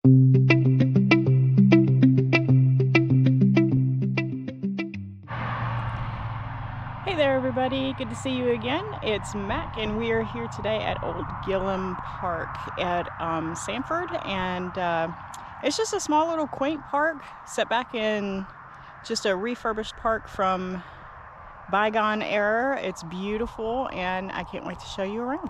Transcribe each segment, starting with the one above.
Hey there everybody, good to see you again. It's Mac and we are here today at Ole Gilliam Park at Sanford, and it's just a small little quaint park set back in just a refurbished park from bygone era. It's beautiful and I can't wait to show you around.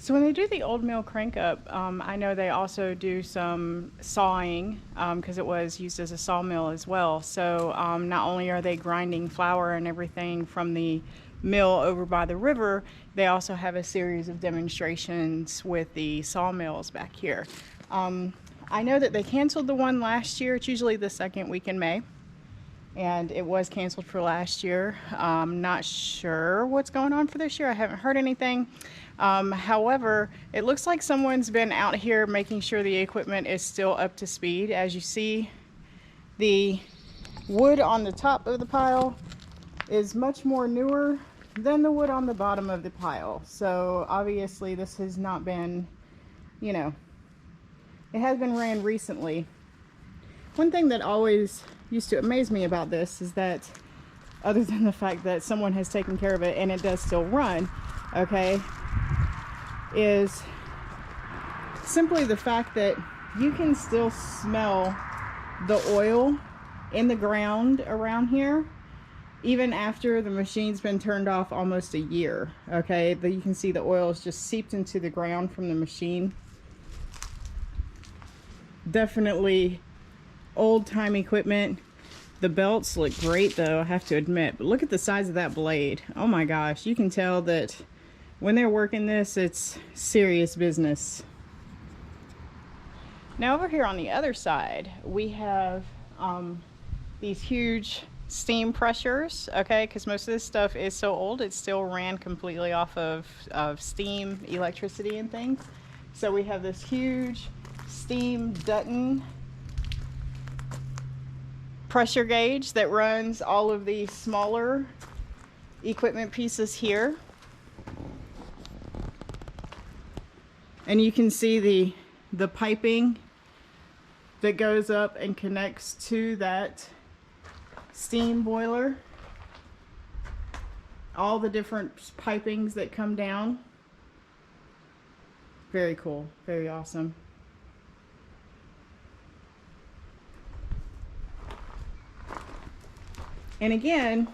So when they do the old mill crank up, I know they also do some sawing because it was used as a sawmill as well. So not only are they grinding flour and everything from the mill over by the river, they also have a series of demonstrations with the sawmills back here. I know that they canceled the one last year. It's usually the second week in May, and it was canceled for last year. I'm not sure what's going on for this year. I haven't heard anything. However, it looks like someone's been out here making sure the equipment is still up to speed. As you see, the wood on the top of the pile is much more newer than the wood on the bottom of the pile. So obviously this has not been, you know, it has been ran recently. One thing that always used to amaze me about this is that, other than the fact that someone has taken care of it and it does still run, okay, is simply the fact that you can still smell the oil in the ground around here even after the machine's been turned off almost a year. Okay, you can see the oil is just seeped into the ground from the machine. Definitely old-time equipment. The belts look great though, I have to admit, but look at the size of that blade. Oh my gosh, you can tell that when they're working this, it's serious business. Now over here on the other side, we have these huge steam pressures, okay, because most of this stuff is so old, it still ran completely off of steam, electricity and things. So we have this huge steam Dutton pressure gauge that runs all of the smaller equipment pieces here. And you can see the piping that goes up and connects to that steam boiler. All the different pipings that come down. Very cool, very awesome. And again,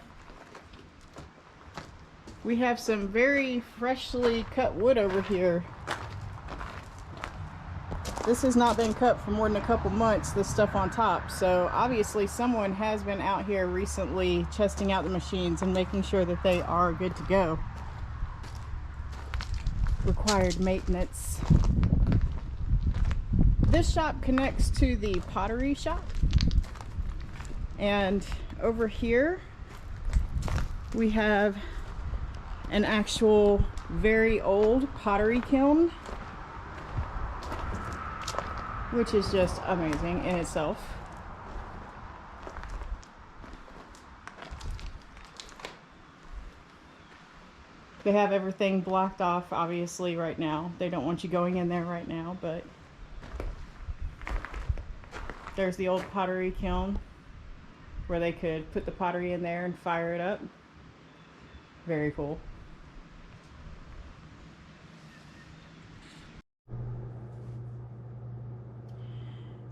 we have some very freshly cut wood over here. This has not been cut for more than a couple months, this stuff on top. So obviously someone has been out here recently testing out the machines and making sure that they are good to go. Required maintenance. This shop connects to the pottery shop. And over here we have an actual very old pottery kiln, which is just amazing in itself. They have everything blocked off, obviously, right now. They don't want you going in there right now, but there's the old pottery kiln where they could put the pottery in there and fire it up. Very cool.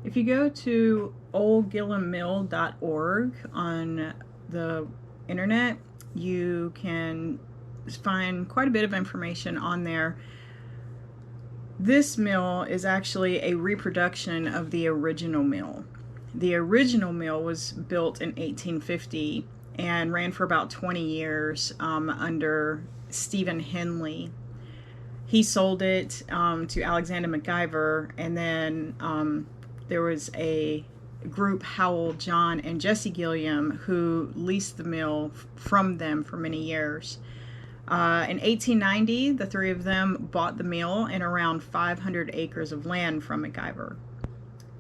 If you go to olegilliammill.org on the internet, you can find quite a bit of information on there. This mill is actually a reproduction of the original mill. The original mill was built in 1850 and ran for about 20 years under Stephen Henley. He sold it to Alexander MacIver, and then there was a group, Howell, John, and Jesse Gilliam, who leased the mill from them for many years. In 1890, the three of them bought the mill and around 500 acres of land from MacIver.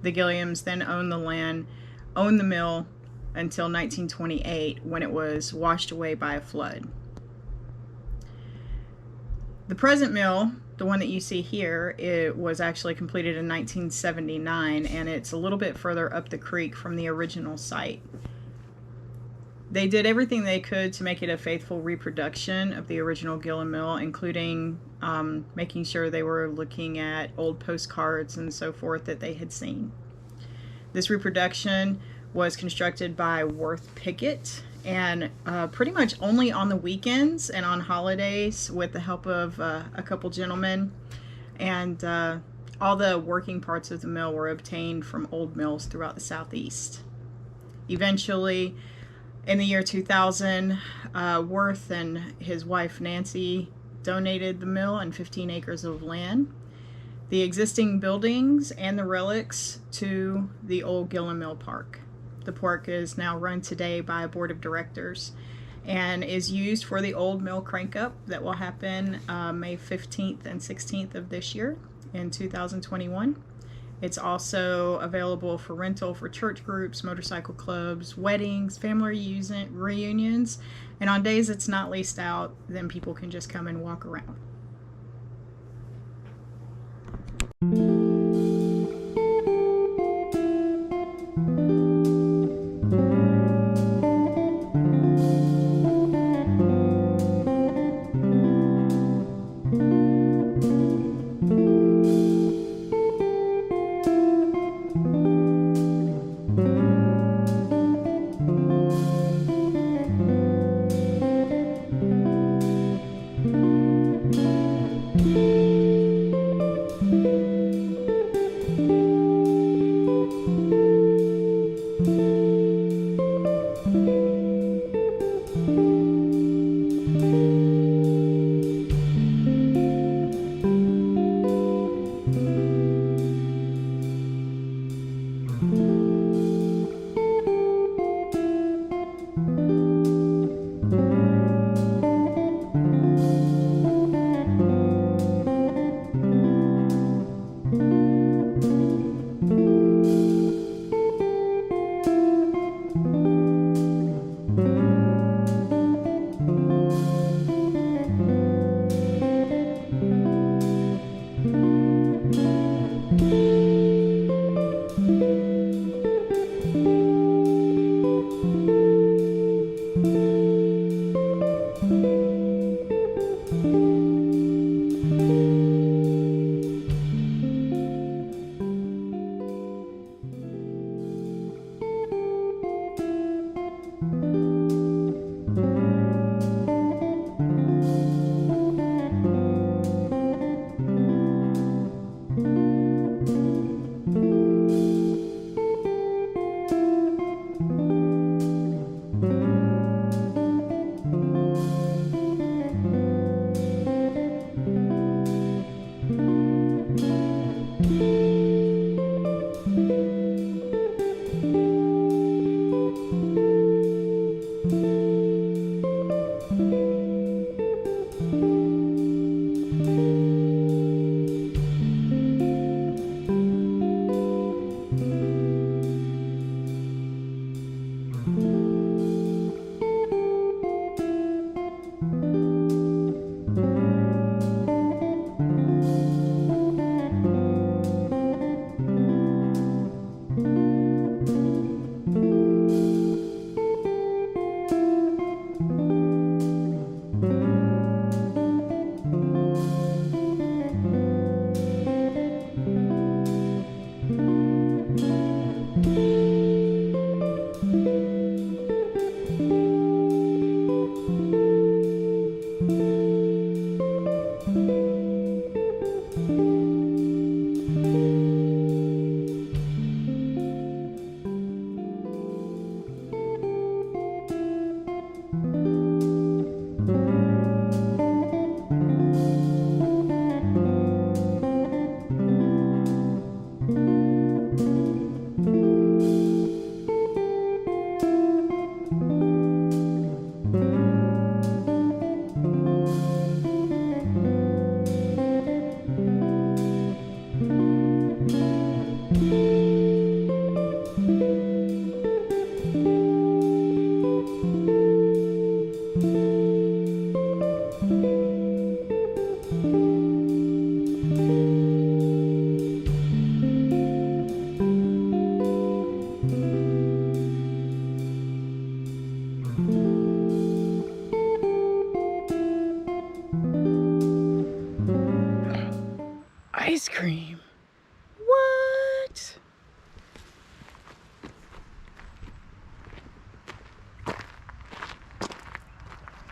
The Gilliams then owned the mill until 1928, when it was washed away by a flood. The present mill, the one that you see here, it was actually completed in 1979, and it's a little bit further up the creek from the original site. They did everything they could to make it a faithful reproduction of the original Gilliam Mill, including making sure they were looking at old postcards and so forth that they had seen. This reproduction was constructed by Worth Pickett, and pretty much only on the weekends and on holidays with the help of a couple gentlemen. And all the working parts of the mill were obtained from old mills throughout the Southeast. Eventually, in the year 2000, Worth and his wife Nancy donated the mill and 15 acres of land, the existing buildings, and the relics to the Ole Gilliam Mill Park. The park is now run today by a board of directors and is used for the old mill crank-up that will happen May 15th and 16th of this year in 2021. It's also available for rental for church groups, motorcycle clubs, weddings, family reunions, and on days it's not leased out, then people can just come and walk around. ice cream. What?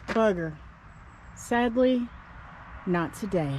Bugger. Sadly, not today.